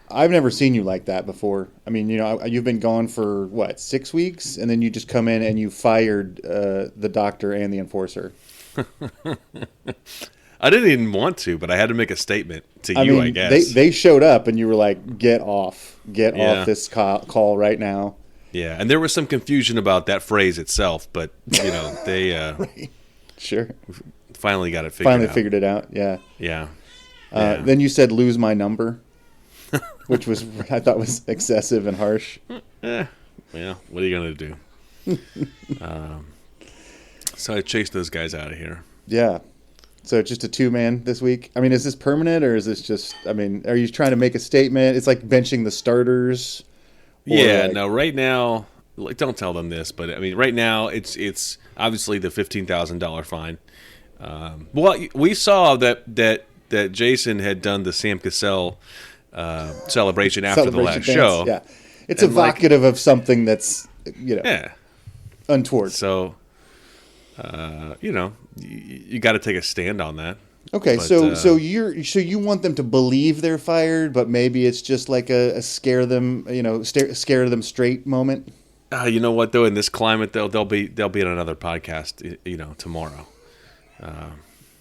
I've never seen you like that before. I mean, you've been gone for, 6 weeks? And then you just come in and you fired the doctor and the enforcer. I didn't even want to, but I had to make a statement to you, I guess. They showed up and you were like, get off this call right now. Yeah, and there was some confusion about that phrase itself, but, they right. Sure. finally got it figured out. Finally figured it out, yeah. Yeah. Then you said, lose my number, which I thought was excessive and harsh. Well, what are you going to do? So I chased those guys out of here. Yeah. So just a 2-man this week? I mean, is this permanent or is this just, are you trying to make a statement? It's like benching the starters? No, right now, don't tell them this, but right now it's obviously the $15,000 fine. We saw that Jason had done the Sam Cassell celebration after the last show. Yeah. It's evocative of something that's, untoward. So, you got to take a stand on that. Okay, but, so you want them to believe they're fired, but maybe it's just like a scare them straight moment. You know what though? In this climate, they'll be in another podcast, tomorrow.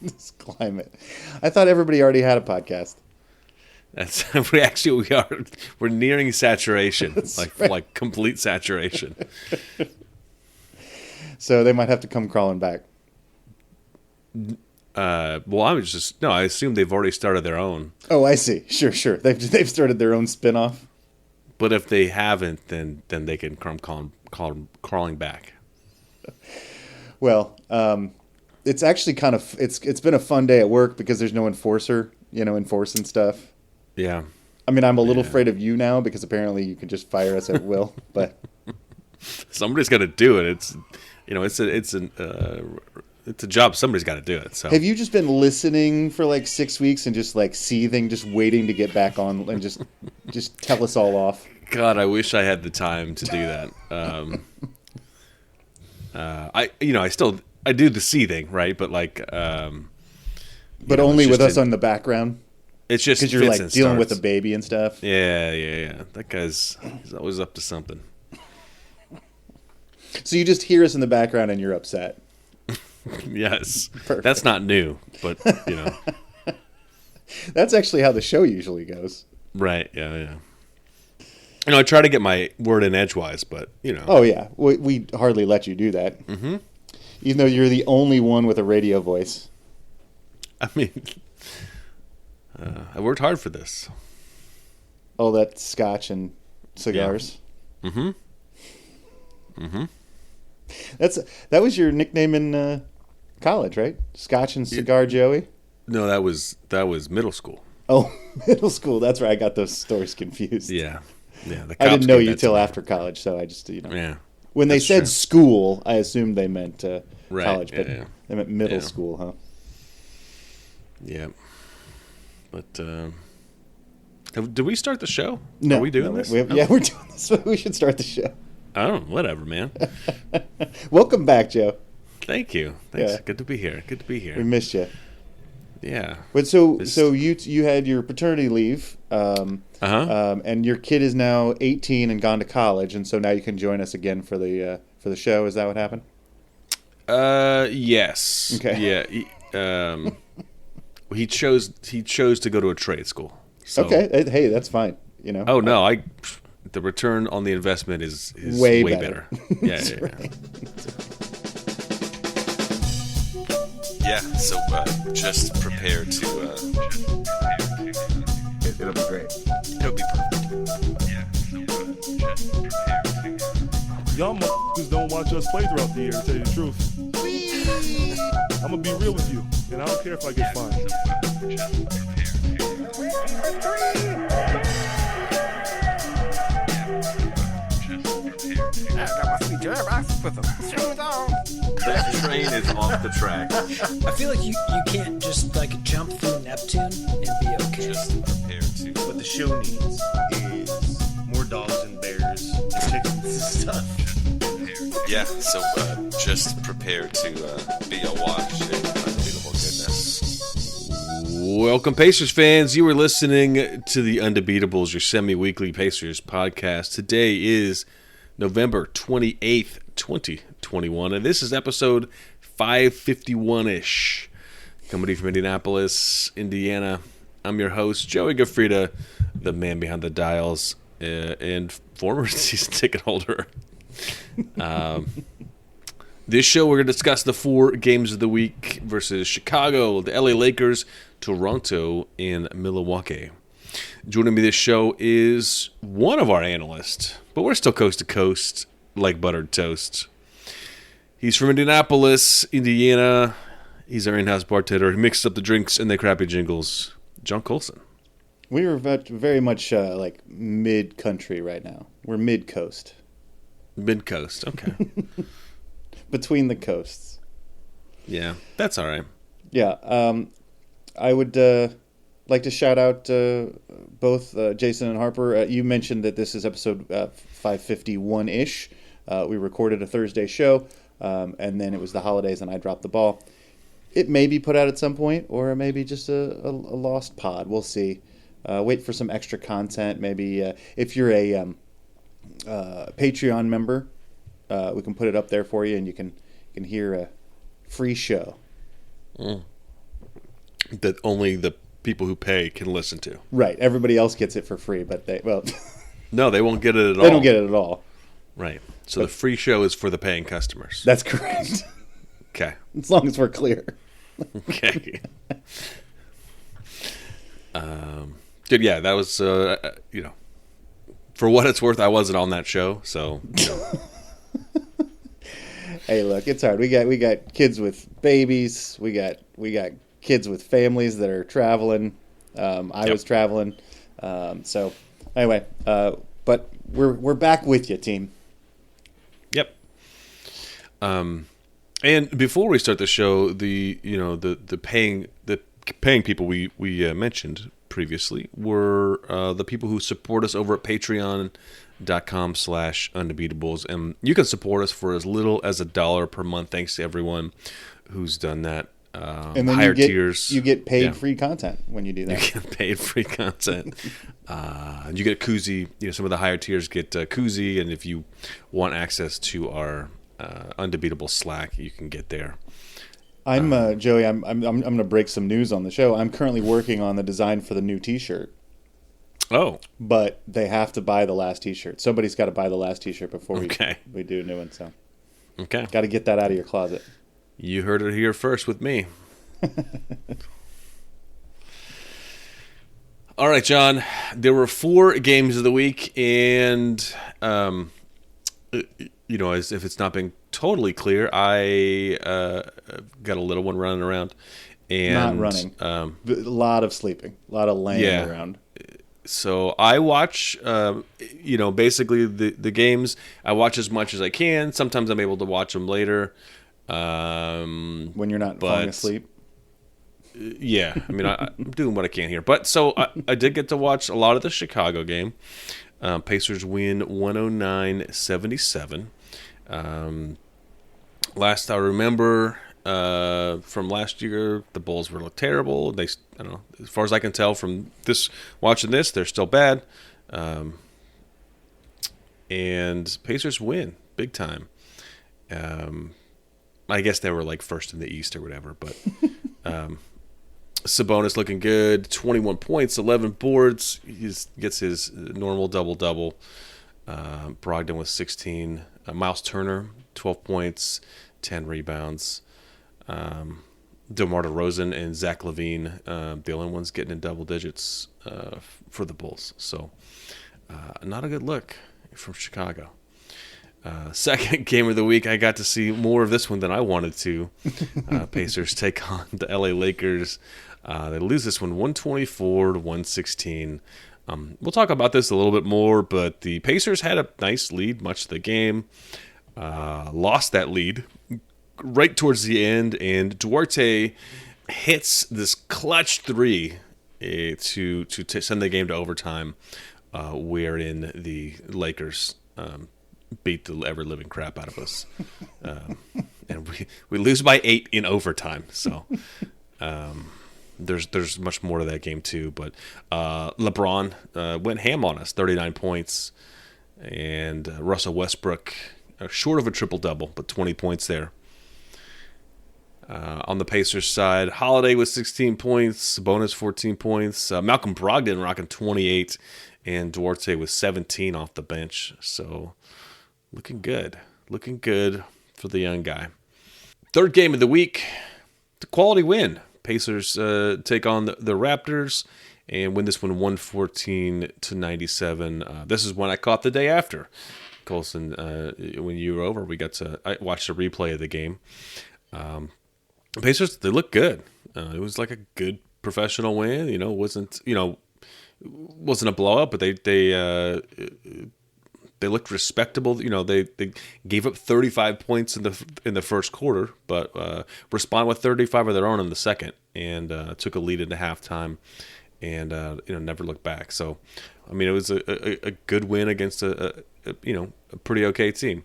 This climate, I thought everybody already had a podcast. We are. We're nearing saturation, like complete saturation. So they might have to come crawling back. I assume they've already started their own. Oh, I see. Sure. They've started their own spin-off. But if they haven't, then they can come crawling back. Well, it's actually it's been a fun day at work because there's no enforcer, enforcing stuff. Yeah. I'm a little afraid of you now because apparently you can just fire us at will, but somebody's got to do it. It's a job. Somebody's got to do it. So, have you just been listening for like 6 weeks and just like seething, just waiting to get back on and just tell us all off? God, I wish I had the time to do that. I do the seething, right? But but only with us on the background. It's just because you're like dealing with a baby and stuff. Yeah. That he's always up to something. So you just hear us in the background and you're upset. Yes. Perfect. That's not new, but That's actually how the show usually goes. Right, yeah. I try to get my word in edgewise, but Oh yeah, we hardly let you do that. Mm-hmm. Even though you're the only one with a radio voice. I worked hard for this. All that scotch and cigars. Yeah. Mm-hmm. That was your nickname in college, right? Scotch and Cigar Joey? No, that was middle school. Oh, middle school. That's right. I got those stories confused. Yeah. The I didn't know you till after college, so I just Yeah. When they said school, I assumed they meant college, but they meant middle school, huh? Yeah. But did we start the show? No. Are we doing this? We're doing this. We should start the show. Oh, whatever, man. Welcome back, Joe. Thanks. Yeah. Good to be here. We missed you. Yeah. But so you had your paternity leave, and your kid is now 18 and gone to college, and so now you can join us again for the show. Is that what happened? Yes. Okay. Yeah. He chose to go to a trade school. So. Okay. Hey, that's fine. Oh no, the return on the investment is way better. Yeah. Yeah, so just prepare to... It'll be great. It'll be perfect. Yeah, so just prepare to... Y'all motherfuckers don't watch us play throughout the year, to tell you the truth. I'm going to be real with you, and I don't care if I get fined. I got my sweet jerk with them. This train is off the track. I feel like you can't just jump through Neptune and be okay. Just prepare to. What the show needs is more dogs and bears and chickens and stuff. Yeah, so just prepare to be awash in unbelievable goodness. Welcome, Pacers fans. You are listening to the Undebeatables, your semi-weekly Pacers podcast. Today is November 28th, 2021, and this is episode 551-ish. Coming to you from Indianapolis, Indiana. I'm your host, Joey Gaffrida, the man behind the dials, and former season ticket holder. This show, we're going to discuss the 4 games of the week versus Chicago, the LA Lakers, Toronto, and Milwaukee. Joining me this show is one of our analysts, but we're still coast to coast like buttered toast. He's from Indianapolis, Indiana. He's our in-house bartender. He mixes up the drinks and the crappy jingles. John Colson. We were very much like mid-country right now. We're mid-coast. Mid-coast, okay. Between the coasts. Yeah, that's all right. Yeah, I would like to shout out both Jason and Harper. You mentioned that this is episode 551-ish. We recorded a Thursday show, and then it was the holidays and I dropped the ball. It may be put out at some point, or it may be just a lost pod. We'll see. Wait for some extra content. Maybe if you're a Patreon member, we can put it up there for you, and you can hear a free show. That only the people who pay can listen to. Right. Everybody else gets it for free, but no, they won't get it at all. They don't get it at all. Right. So the free show is for the paying customers. That's correct. Okay. As long as we're clear. Okay. Dude, yeah, that was, for what it's worth, I wasn't on that show, so. Hey, look, it's hard. We got kids with babies. We got kids with families that are traveling. I was traveling. So anyway, but we're back with you, team. Yep. And before we start the show, the paying people we mentioned previously were the people who support us over at patreon.com/undebeatables, and you can support us for as little as $1 per month. Thanks to everyone who's done that. And then higher tiers, you get paid free content when you do that. You get paid free content. You get koozie. Some of the higher tiers get koozie, and if you want access to our Undebeatable Slack, you can get there. I'm Joey. I'm going to break some news on the show. I'm currently working on the design for the new T-shirt. Oh, but they have to buy the last T-shirt. Somebody's got to buy the last T-shirt before we do a new one. So, okay, got to get that out of your closet. You heard it here first with me. All right, John. There were 4 games of the week, and as if it's not been totally clear, I got a little one running around, and not running. A lot of sleeping, a lot of laying around. So I watch, basically the games. I watch as much as I can. Sometimes I'm able to watch them later. When you're not falling asleep. Yeah, I mean, I'm doing what I can here. But so I did get to watch a lot of the Chicago game. Pacers win 109-77. Last I remember from last year, the Bulls were terrible. I don't know. As far as I can tell from watching this, they're still bad. And Pacers win big time. I guess they were like first in the East or whatever, but Sabonis looking good, 21 points, 11 boards. He gets his normal double-double. Brogdon with 16. Miles Turner, 12 points, 10 rebounds. DeMar DeRozan and Zach LaVine, the only ones getting in double digits for the Bulls. So not a good look from Chicago. Second game of the week, I got to see more of this one than I wanted to. Pacers take on the LA Lakers. They lose this one 124-116. We'll talk about this a little bit more, but the Pacers had a nice lead much of the game. Lost that lead right towards the end, and Duarte hits this clutch 3 to send the game to overtime, wherein the Lakers beat the ever-living crap out of us. And we lose by 8 in overtime. So there's much more to that game too. But LeBron went ham on us, 39 points, and Russell Westbrook short of a triple double, but 20 points there. On the Pacers side, Holiday with 16 points, Sabonis 14 points, Malcolm Brogdon rocking 28, and Duarte with 17 off the bench. So looking good for the young guy. Third game of the week, the quality win. Pacers take on the Raptors and win this one 114-97. This is when I caught the day after. Colson, when you were over, I watched a replay of the game. Pacers, they look good. It was like a good professional win. Wasn't a blowout, but they looked respectable. They gave up 35 points in the first quarter, but responded with 35 of their own in the second, and took a lead into halftime, and never looked back. So, I mean, it was a good win against a pretty okay team.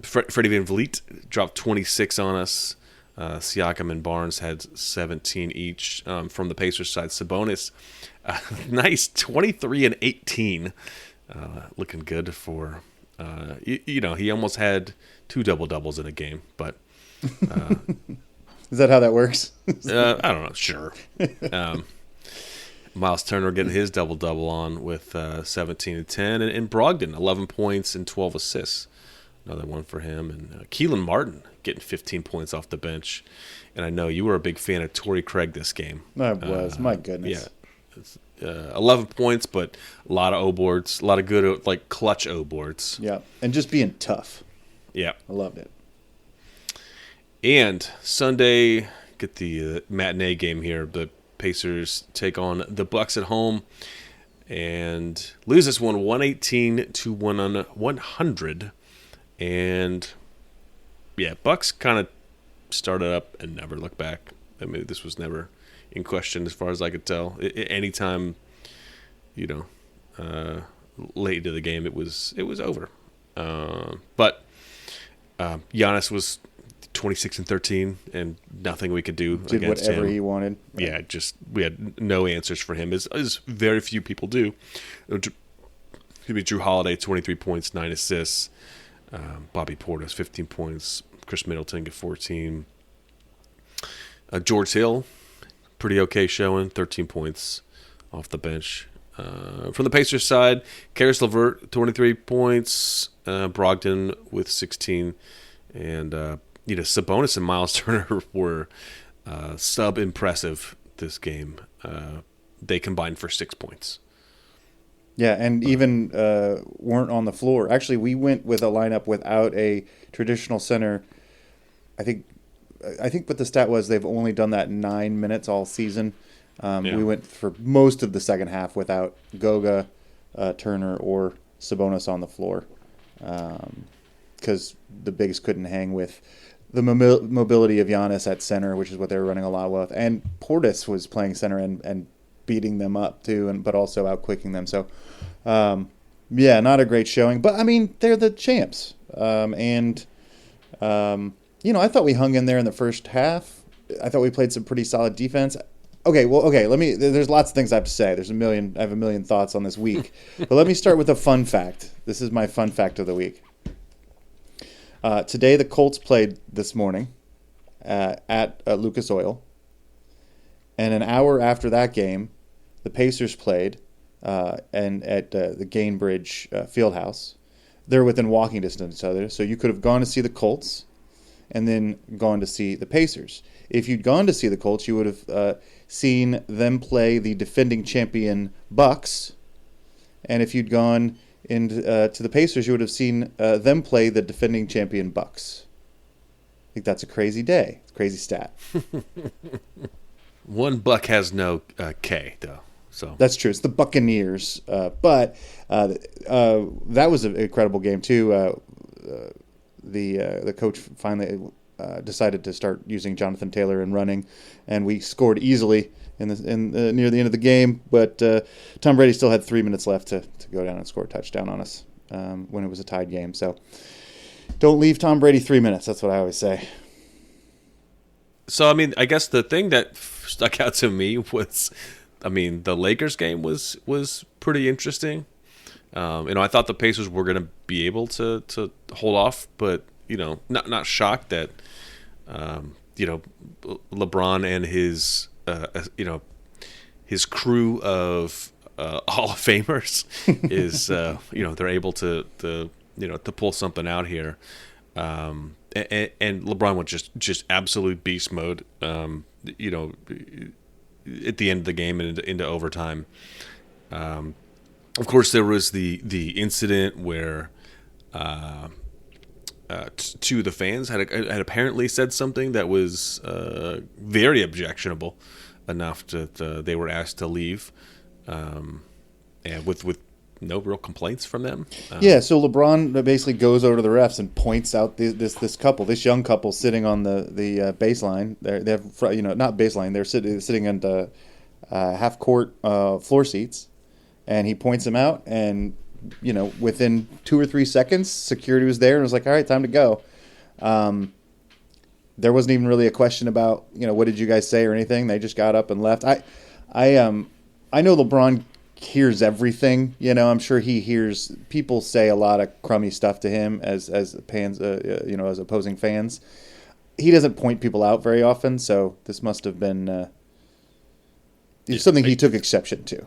Freddie VanVleet dropped 26 on us. Siakam and Barnes had 17 each. From the Pacers side, Sabonis, nice 23 and 18, looking good for. He almost had 2 double doubles in a game, but is that how that works? I don't know. Sure. Miles Turner getting his double double on with 17 and 10, and Brogdon 11 points and 12 assists. Another one for him. And Keelan Martin getting 15 points off the bench. And I know you were a big fan of Torrey Craig this game. I was. My goodness. Yeah. 11 points, but a lot of O-boards. A lot of good, clutch O-boards. Yeah. And just being tough. Yeah. I loved it. And Sunday, get the matinee game here. The Pacers take on the Bucks at home and lose this one 118-100. And yeah, Bucks kind of started up and never looked back. I mean, this was never in question as far as I could tell. Anytime, late into the game, it was over. But Giannis was 26 and 13, and nothing we could do Did against whatever him. he wanted. Yeah, we had no answers for him, as very few people do. Drew Holiday, 23 points, 9 assists. Bobby Portis, 15 points. Chris Middleton, 14. George Hill, pretty okay showing, 13 points off the bench. From the Pacers side, Karis LeVert, 23 points. Brogdon with 16. And, Sabonis and Miles Turner were sub-impressive this game. They combined for 6 points. Yeah, and even weren't on the floor. Actually, we went with a lineup without a traditional center. I think what the stat was, they've only done that 9 minutes all season. We went for most of the second half without Goga, Turner, or Sabonis on the floor because the bigs couldn't hang with the mobility of Giannis at center, which is what they were running a lot with. And Portis was playing center and beating them up too, but also outquicking them. So, not a great showing. But I mean, they're the champs, I thought we hung in there in the first half. I thought we played some pretty solid defense. Okay. There's lots of things I have to say. I have a million thoughts on this week, but let me start with a fun fact. This is my fun fact of the week. Today the Colts played this morning at Lucas Oil. And an hour after that game, the Pacers played and at the Gainbridge Fieldhouse. They're within walking distance of each other, so you could have gone to see the Colts and then gone to see the Pacers. If you'd gone to see the Colts, you would have seen them play the defending champion Bucks. And if you'd gone to the Pacers, you would have seen them play the defending champion Bucks. I think that's a crazy day. It's a crazy stat. One Buck has no K, though. So that's true. It's the Buccaneers. But that was an incredible game, too. The coach finally decided to start using Jonathan Taylor and running, and we scored easily near the end of the game. But Tom Brady still had 3 minutes left to go down and score a touchdown on us when it was a tied game. So don't leave Tom Brady 3 minutes. That's what I always say. So, I mean, I guess the thing that stuck out to me was, I mean, the Lakers game was pretty interesting. I thought the Pacers were going to be able to hold off, but not shocked that LeBron and his his crew of Hall of Famers is they're able to pull something out here. And LeBron was just absolute beast mode. At the end of the game and into overtime. Of course, there was the incident where two of the fans had apparently said something that was very objectionable enough that they were asked to leave, and with no real complaints from them. Yeah, so LeBron basically goes over to the refs and points out this young couple sitting on the baseline. They have not baseline. They're sitting on the half court floor seats, and he points them out. And within 2 or 3 seconds, security was there and was like, "All right, time to go." There wasn't even really a question about what did you guys say or anything. They just got up and left. I know LeBron hears everything. I'm sure he hears people say a lot of crummy stuff to him as fans, as opposing fans. He doesn't point people out very often, so this must have been something he took exception to.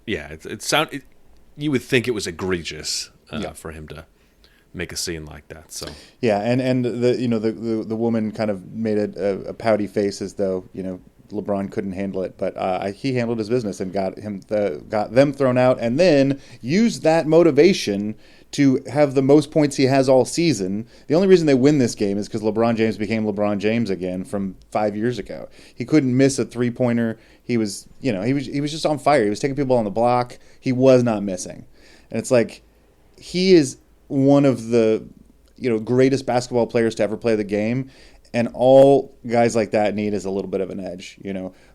Yeah, you would think it was egregious for him to make a scene like that. So yeah, and the woman kind of made a pouty face as though LeBron couldn't handle it, but he handled his business and got them thrown out, and then used that motivation to have the most points he has all season. The only reason they win this game is because LeBron James became LeBron James again from 5 years ago. He couldn't miss a 3-pointer. He was just on fire. He was taking people on the block. He was not missing, and it's like he is one of the greatest basketball players to ever play the game. And all guys like that need is a little bit of an edge.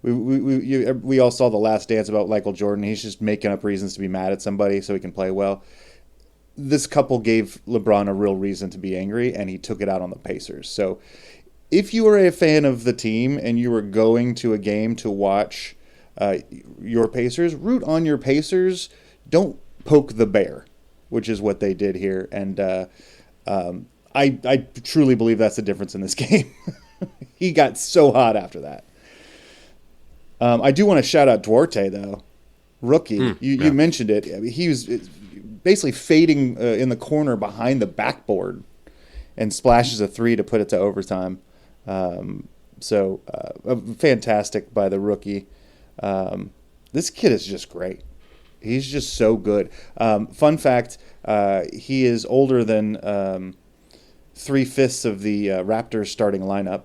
We all saw The Last Dance about Michael Jordan. He's just making up reasons to be mad at somebody so he can play well. This couple gave LeBron a real reason to be angry, and he took it out on the Pacers. So if you were a fan of the team and you were going to a game to watch your Pacers, root on your Pacers. Don't poke the bear, which is what they did here. And I truly believe that's the difference in this game. He got so hot after that. I do want to shout out Duarte, though. Rookie. You mentioned it. I mean, he was basically fading in the corner behind the backboard and splashes a 3 to put it to overtime. Fantastic by the rookie. This kid is just great. He's just so good. Fun fact, he is older than 3/5 of the Raptors starting lineup,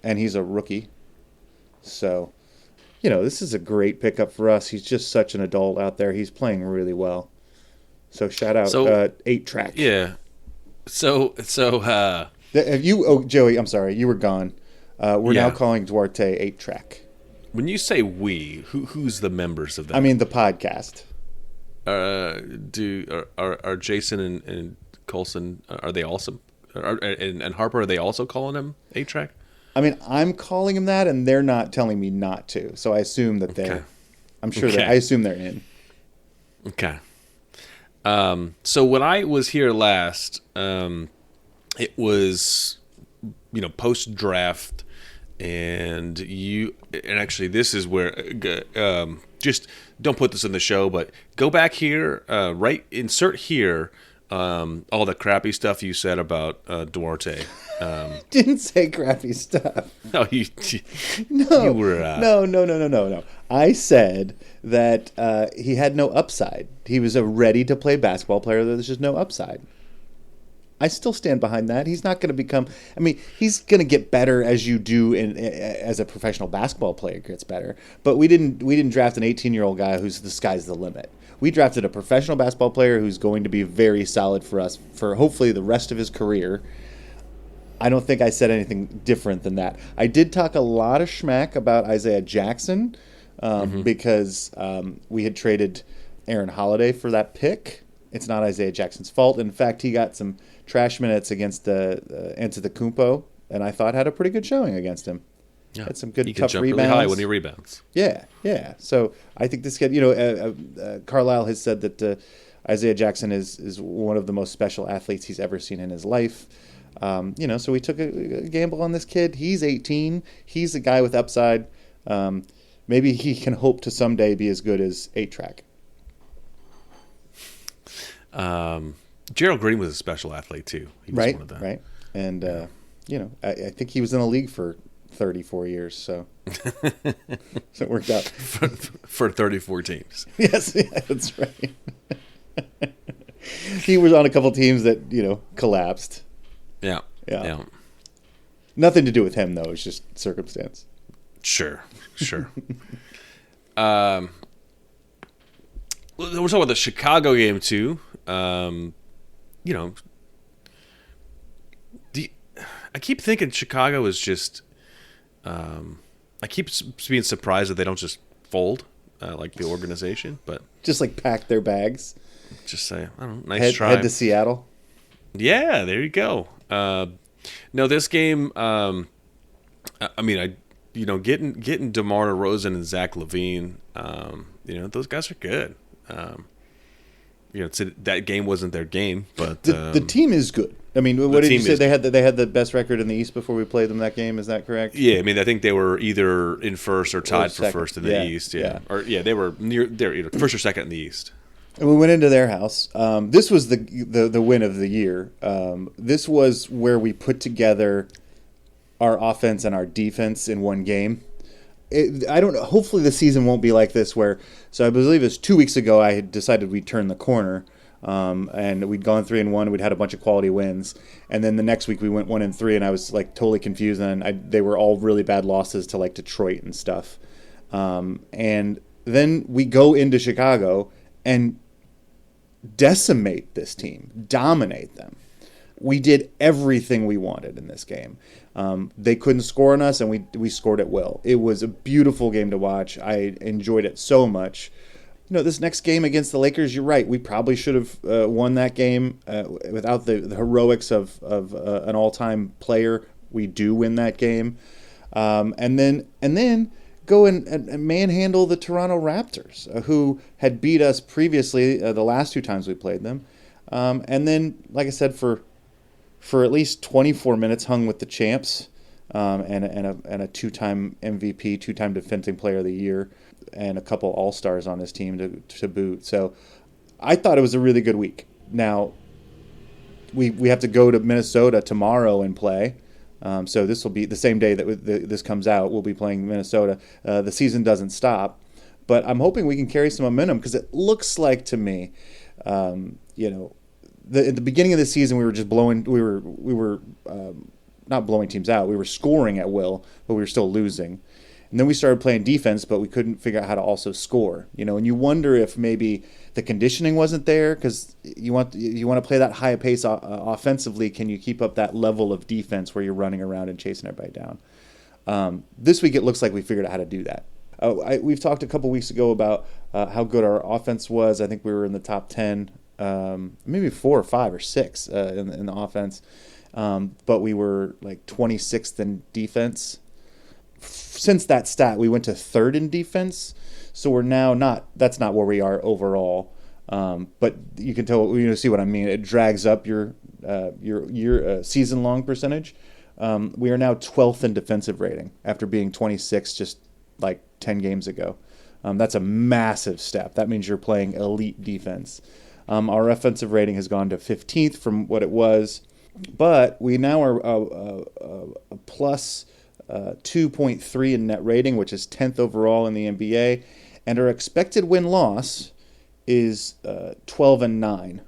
and he's a rookie. So, this is a great pickup for us. He's just such an adult out there. He's playing really well. So shout out 8-Track. Yeah. So have you? Oh, Joey, I'm sorry, you were gone. We're now calling Duarte 8-Track. When you say we, who's the members of that? I mean the podcast. Are Jason and Colson, are they also, and Harper, are they also calling him 8-Track? I mean, I'm calling him that, and they're not telling me not to. So I assume that they're. I'm sure that I assume they're in. Okay. So when I was here last, it was, post draft, and actually this is where just don't put this in the show, but go back here, insert here. All the crappy stuff you said about Duarte. Didn't say crappy stuff. No, you were. No. I said that he had no upside. He was a ready-to-play basketball player. There's just no upside. I still stand behind that. He's not going to become. I mean, he's going to get better as you do as a professional basketball player gets better. But we didn't draft an 18-year-old guy who's the sky's the limit. We drafted a professional basketball player who's going to be very solid for us for hopefully the rest of his career. I don't think I said anything different than that. I did talk a lot of schmack about Isaiah Jackson because we had traded Aaron Holiday for that pick. It's not Isaiah Jackson's fault. In fact, he got some trash minutes against Antetokounmpo and I thought had a pretty good showing against him. Yeah. Had some good he can tough jump rebounds. really high when he rebounds. Yeah. So I think this kid, Carlisle has said that Isaiah Jackson is one of the most special athletes he's ever seen in his life. So we took a gamble on this kid. He's 18. He's a guy with upside. Maybe he can hope to someday be as good as 8-Track. Gerald Green was a special athlete too. He was one of them. Right. And I think he was in the league for 34 years, so it worked out for 34 teams. Yes, yeah, that's right. He was on a couple teams that collapsed. Yeah. Nothing to do with him though. It's just circumstance. Sure. We're talking about the Chicago game too. I keep thinking Chicago is just. I keep being surprised that they don't just fold like the organization, but just like pack their bags. Just say, I don't know, nice try. Head to Seattle. Yeah, there you go. No, this game. Getting DeMar DeRozan and Zach LaVine. Those guys are good. That game wasn't their game, but the team is good. I mean, what did you say? They had the best record in the East before we played them that game. Is that correct? Yeah, I mean, I think they were either in first or tied for first in the East. Yeah, they were near. They're either first or second in the East. And we went into their house. This was the win of the year. This was where we put together our offense and our defense in one game. I don't know. Hopefully, the season won't be like this. So I believe it was 2 weeks ago. I had decided we'd turn the corner. And we'd gone 3-1. We'd had a bunch of quality wins, and then the next week we went 1-3, and I was like totally confused. And they were all really bad losses to like Detroit and stuff. And then we go into Chicago and decimate this team, dominate them. We did everything we wanted in this game. They couldn't score on us, and we scored at will. It was a beautiful game to watch. I enjoyed it so much. This next game against the Lakers, you're right. We probably should have won that game without the heroics of an all-time player. We do win that game, and then go and manhandle the Toronto Raptors, who had beat us previously the last 2 times we played them, and then, like I said, for at least 24 minutes, hung with the champs, and a 2-time MVP, 2-time Defensive Player of the Year, and a couple All-Stars on his team to boot. So I thought it was a really good week. Now, we have to go to Minnesota tomorrow and play. So this will be the same day that this comes out. We'll be playing Minnesota. The season doesn't stop. But I'm hoping we can carry some momentum because it looks like to me, at the beginning of the season we were just blowing. We were not blowing teams out. We were scoring at will, but we were still losing. And then we started playing defense, but we couldn't figure out how to also score. And you wonder if maybe the conditioning wasn't there because you want to play that high pace offensively. Can you keep up that level of defense where you're running around and chasing everybody down? This week it looks like we figured out how to do that. We've talked a couple weeks ago about how good our offense was. I think we were in the top 10, maybe 4 or 5 or 6 in the offense, but we were like 26th in defense. Since that stat, we went to 3rd in defense, so we're now that's not where we are overall. But you can tell, see what I mean. It drags up your season long percentage. We are now 12th in defensive rating after being 26 just like 10 games ago. That's a massive step. That means you're playing elite defense. Our offensive rating has gone to 15th from what it was, but we now are a plus 2.3 in net rating, which is 10th overall in the NBA, and our expected win-loss is 12-9,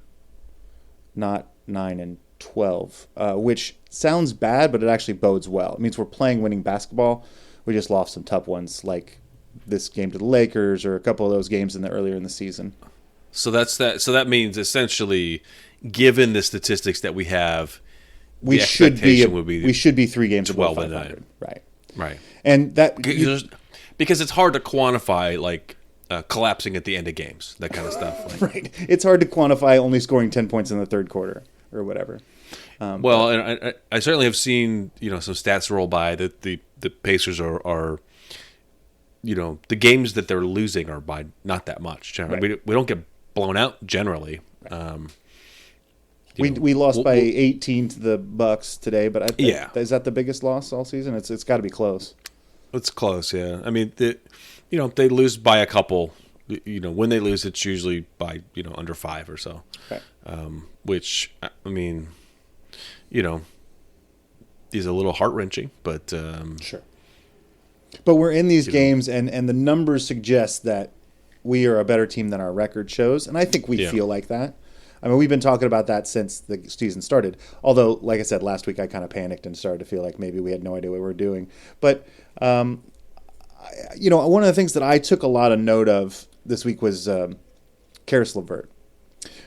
not 9-12, which sounds bad, but it actually bodes well. It means we're playing winning basketball. We just lost some tough ones, like this game to the Lakers or a couple of those games earlier in the season. So that's that. So that means essentially, given the statistics that we have, we should be 3 games above 500. Right. And that because it's hard to quantify like collapsing at the end of games, that kind of stuff. Right. It's hard to quantify only scoring 10 points in the third quarter or whatever. Well, and I certainly have seen some stats roll by that the Pacers are the games that they're losing are by not that much. Generally, Right. we don't get blown out generally. We lost by 18 to the Bucks today, but Yeah. is that the biggest loss all season? It's got to be close. It's close, yeah. I mean, they lose by a couple. When they lose, it's usually by under 5 or so. Right. Which I mean, is a little heart wrenching, but Sure. But we're in these games, and the numbers suggest that we are a better team than our record shows, and I think we feel like that. I mean, we've been talking about that since the season started. Although, like I said, last week I kind of panicked and started to feel like maybe we had no idea what we were doing. But, one of the things that I took a lot of note of this week was Karis LeVert.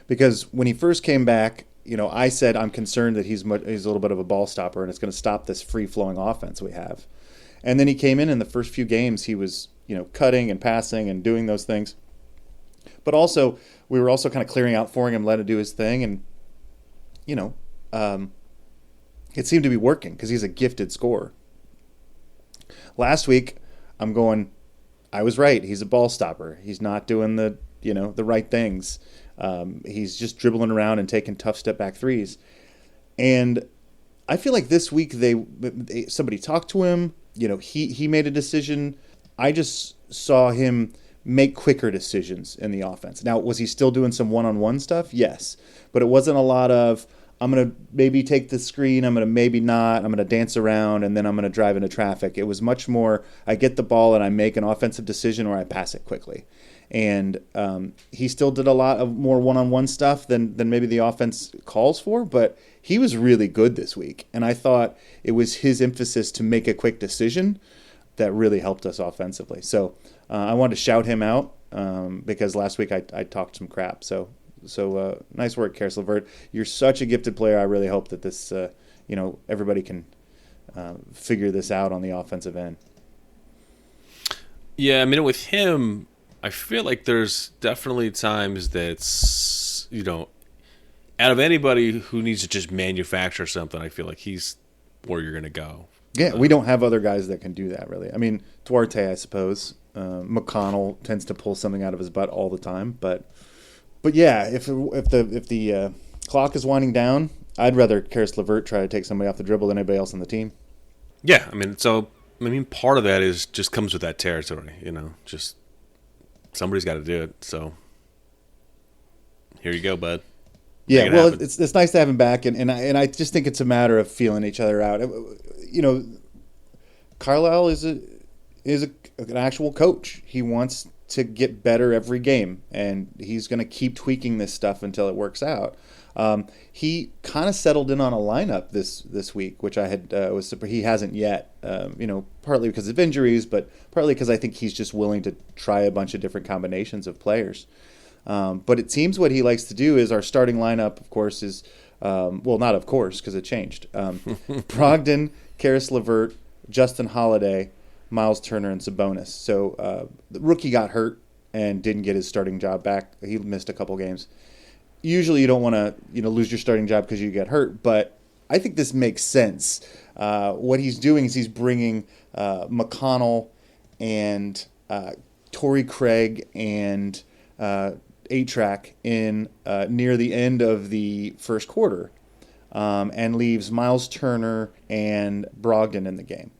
Because when he first came back, I said I'm concerned that he's a little bit of a ball stopper and it's going to stop this free-flowing offense we have. And then he came in the first few games, he was, cutting and passing and doing those things. But also, we were also kind of clearing out for him, letting him do his thing. And, it seemed to be working because he's a gifted scorer. Last week, I was right. He's a ball stopper. He's not doing the right things. He's just dribbling around and taking tough step back threes. And I feel like this week somebody talked to him. He made a decision. I just saw him make quicker decisions in the offense. Now, was he still doing some one-on-one stuff? Yes. But it wasn't a lot of, I'm going to maybe take the screen, I'm going to maybe not, I'm going to dance around, and then I'm going to drive into traffic. It was much more, I get the ball and I make an offensive decision or I pass it quickly. And he still did a lot of more one-on-one stuff than maybe the offense calls for, but he was really good this week. And I thought it was his emphasis to make a quick decision that really helped us offensively. So I wanted to shout him out because last week I talked some crap. So nice work, Karis LeVert. You're such a gifted player. I really hope that this, everybody can figure this out on the offensive end. Yeah, I mean, with him, I feel like there's definitely times that's, out of anybody who needs to just manufacture something, I feel like he's where you're going to go. Yeah, we don't have other guys that can do that, really. I mean, Duarte, I suppose. McConnell tends to pull something out of his butt all the time. But yeah, if the clock is winding down, I'd rather Karis LeVert try to take somebody off the dribble than anybody else on the team. Yeah, part of that just comes with that territory, just somebody's got to do it. So here you go, bud. Yeah, well, it's nice to have him back, and I just think it's a matter of feeling each other out. Carlisle is an actual coach. He wants to get better every game, and he's going to keep tweaking this stuff until it works out. He kind of settled in on a lineup this week, which I had was surprised he hasn't yet. Partly because of injuries, but partly because I think he's just willing to try a bunch of different combinations of players. But it seems what he likes to do is our starting lineup, of course, is not of course because it changed. Brogdon, Karis LeVert, Justin Holiday, Miles Turner, and Sabonis. So the rookie got hurt and didn't get his starting job back. He missed a couple games. Usually you don't want to lose your starting job because you get hurt, but I think this makes sense. What he's doing is he's bringing McConnell and Torrey Craig and A-Track in near the end of the first quarter and leaves Miles Turner and Brogdon in the game.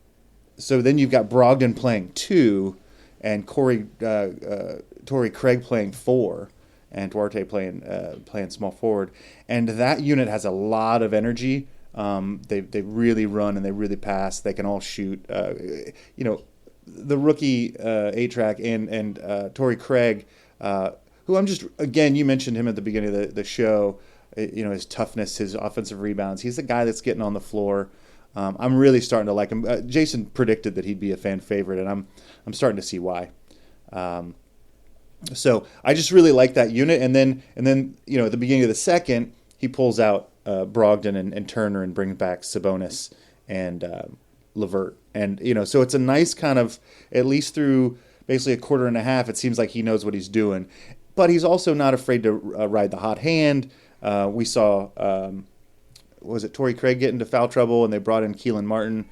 So then you've got Brogdon playing 2 and Torrey Craig playing 4 and Duarte playing small forward. And that unit has a lot of energy. They really run and they really pass. They can all shoot. The rookie A-Track and Torrey Craig, who I'm just, again, you mentioned him at the beginning of the show, his toughness, his offensive rebounds. He's the guy that's getting on the floor. I'm really starting to like him. Jason predicted that he'd be a fan favorite, and I'm starting to see why. So I just really like that unit. And then at the beginning of the second, he pulls out Brogdon and Turner and brings back Sabonis and LeVert. And, so it's a nice kind of, at least through basically a quarter and a half, it seems like he knows what he's doing. But he's also not afraid to ride the hot hand. We saw was it Torrey Craig get into foul trouble and they brought in Keelan Martin?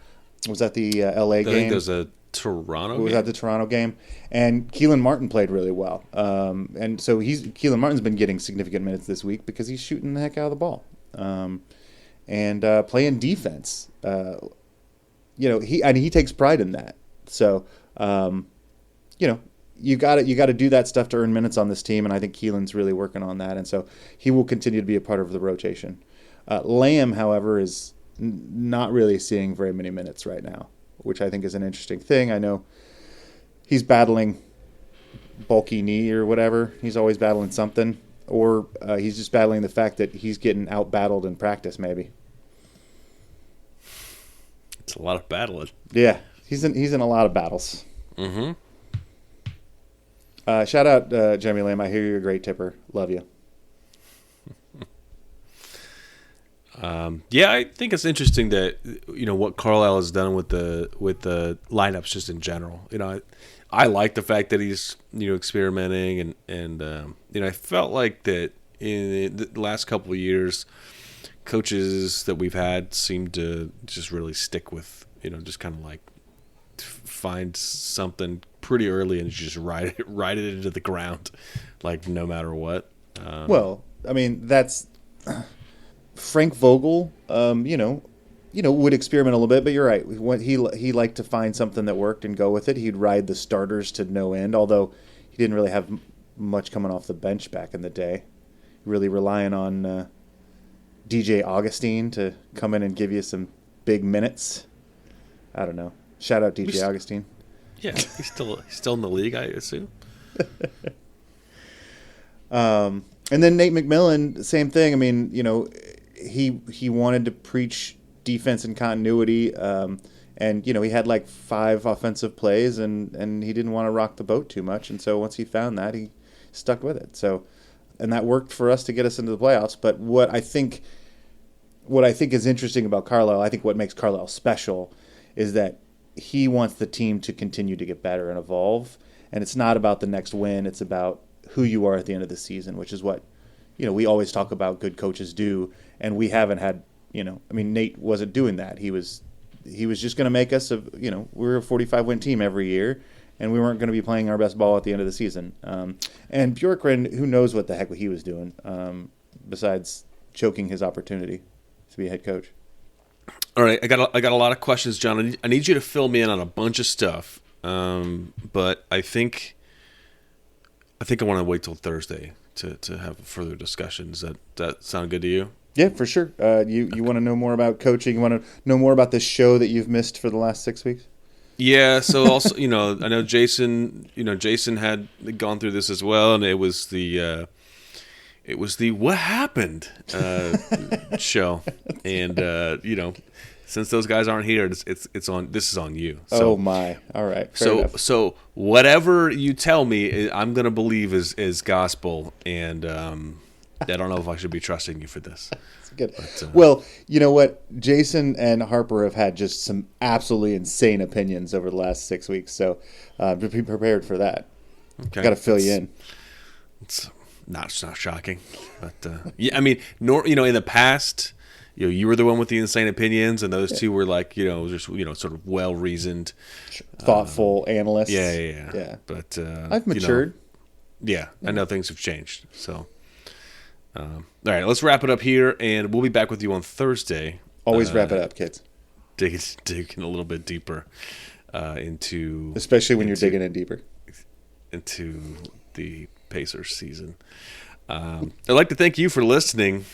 Was that the LA game? I think there's a Toronto. Was that the Toronto game? And Keelan Martin played really well. And so Keelan Martin's been getting significant minutes this week because he's shooting the heck out of the ball. And playing defense. He takes pride in that. So, you got to do that stuff to earn minutes on this team, and I think Keelan's really working on that, and so he will continue to be a part of the rotation. Lamb, however, is not really seeing very many minutes right now, which I think is an interesting thing. I know he's battling bulky knee or whatever. He's always battling something, or he's just battling the fact that he's getting out-battled in practice, maybe. It's a lot of battling. Yeah, he's in a lot of battles. Mm-hmm. Shout out Jeremy Lamb. I hear you're a great tipper. Love you. Yeah, I think it's interesting that what Carlisle has done with the lineups just in general. I like the fact that he's experimenting and I felt like that in the last couple of years, coaches that we've had seem to just really stick with just kind of like find something pretty early and just ride it into the ground, like no matter what. Well, I mean that's Frank Vogel. Would experiment a little bit, but you're right. He liked to find something that worked and go with it. He'd ride the starters to no end, although he didn't really have much coming off the bench back in the day. Really relying on DJ Augustine to come in and give you some big minutes. I don't know. Shout out DJ Augustine. Yeah, he's still in the league, I assume. And then Nate McMillan, same thing. I mean, he wanted to preach defense and continuity, and he had like 5 offensive plays, and he didn't want to rock the boat too much. And so once he found that, he stuck with it. So, and that worked for us to get us into the playoffs. But what I think is interesting about Carlisle, I think what makes Carlisle special, is that he wants the team to continue to get better and evolve. And it's not about the next win. It's about who you are at the end of the season, which is what, we always talk about good coaches do. And we haven't had, Nate wasn't doing that. He was just going to make us we're a 45-win team every year, and we weren't going to be playing our best ball at the end of the season. And Bjorkgren, who knows what the heck he was doing, besides choking his opportunity to be a head coach. All right, I got a lot of questions, John. I need you to fill me in on a bunch of stuff, but I think I want to wait till Thursday to have further discussions. That sound good to you? Yeah, for sure. You want to know more about coaching? You want to know more about this show that you've missed for the last 6 weeks? Yeah. So also, I know Jason. Jason had gone through this as well, and it was the what happened show, and since those guys aren't here, it's on. This is on you. So, oh my! All right. So whatever you tell me, I'm gonna believe is gospel, and I don't know if I should be trusting you for this. That's good. But, well, you know what? Jason and Harper have had just some absolutely insane opinions over the last 6 weeks, so be prepared for that. Okay. Got to fill you in. It's not shocking, but yeah, I mean, in the past, you were the one with the insane opinions, and those two were like, just sort of well reasoned, thoughtful analysts. Yeah. But I've matured. Yeah, I know things have changed. So, all right, let's wrap it up here, and we'll be back with you on Thursday. Always wrap it up, kids. Digging a little bit deeper into, especially when you're digging in deeper into the Pacers season. I'd like to thank you for listening.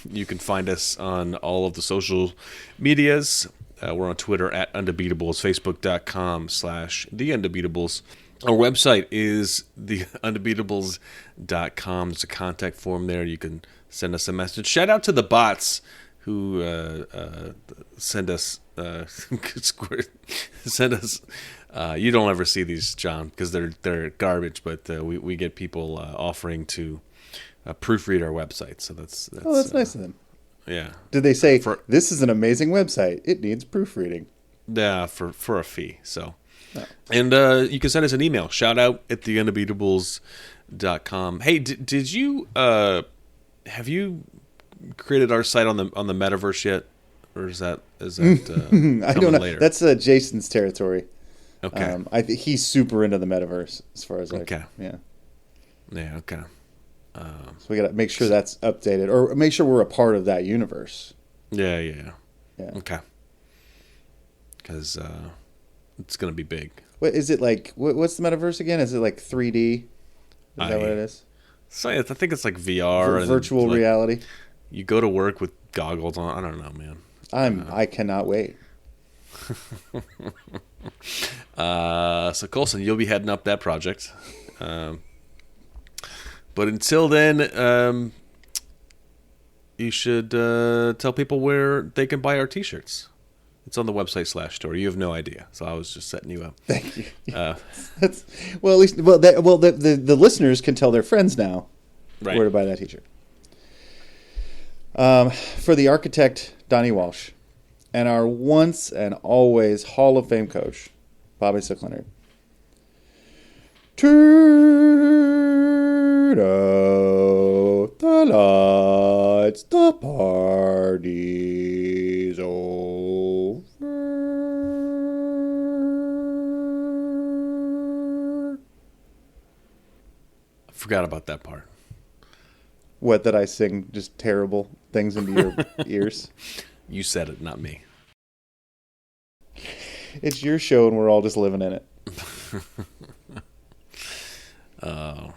You can find us on all of the social medias. We're on Twitter at Undebeatables, Facebook.com/The Undebeatables. Our website is theundebeatables.com. There's a contact form there. You can send us a message. Shout out to the bots who send us you don't ever see these, John, because they're garbage, but we get people offering to proofread our website. So that's nice of them. Yeah. Did they say this is an amazing website? It needs proofreading. Yeah, for a fee. So, and you can send us an email. Shout out at theundebeatables.com. Hey, did you have you created our site on the Metaverse yet, or is that I don't know. later? That's Jason's territory. Okay. I think he's super into the metaverse as far as Okay. Yeah. Yeah. Okay. So we got to make sure that's updated, or make sure we're a part of that universe. Yeah. Yeah. Yeah. Okay. Because it's gonna be big. What is it like? What's the metaverse again? Is it like 3D? Is that what it is? So I think it's like VR, and Virtual like, reality. You go to work with goggles on. I don't know, man. I cannot wait. So Colson, you'll be heading up that project. But until then, you should tell people where they can buy our T-shirts. It's on the website /store. You have no idea, so I was just setting you up. Thank you. That's, well, at least the listeners can tell their friends now Right. where to buy that T-shirt. For the architect Donnie Walsh and our once and always Hall of Fame coach Bobby Sickleonard. Turn out the lights, the party's over. I forgot about that part. What, that I sing just terrible things into your ears? You said it, not me. It's your show and we're all just living in it. Oh.